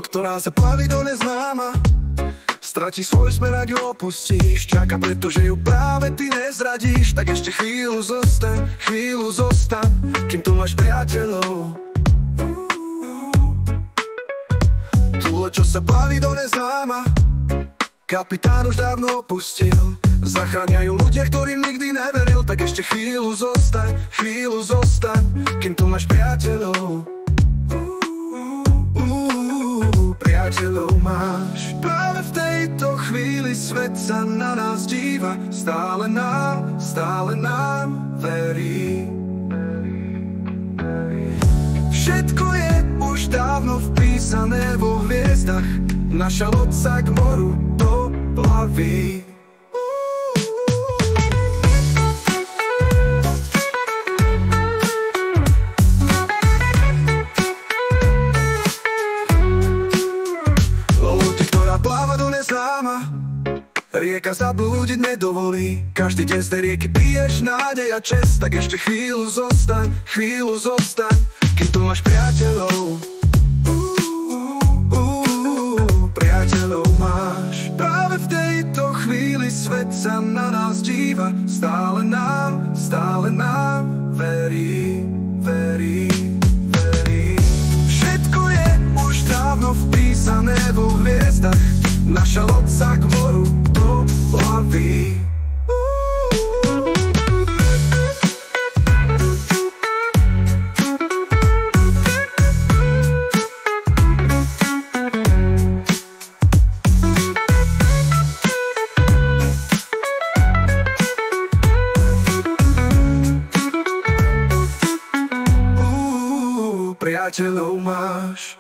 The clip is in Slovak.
Loď, ktorá sa plaví do neznáma, stratí svoj smer, ak ju opustíš. Čaká, pretože ju práve ty nezradíš. Tak ešte chvíľu zostaň, kým tu máš priateľov. Tu loď, čo sa plaví do neznáma, kapitán už dávno opustil. Zachráňajú ľudia, ktorým nikdy neveril. Tak ešte chvíľu zostaň, kým tu máš priateľov. Priateľov máš. Práve v tejto chvíli svet sa na nás díva. Stále nám verí. Všetko je už dávno vpísané vo hviezdach. Naša loď sa k moru doplaví. Rieka zablúdiť nedovolí. Každý deň z tej rieky piješ nádej a čest. Tak ešte chvíľu zostaň, kým tu máš priateľov. Priateľov máš. Práve v tejto chvíli svet sa na nás díva. Stále nám verí. Všetko je už dávno vpísané vo hviezdach. Naša loď sa k moru doplaví. Priateľov máš.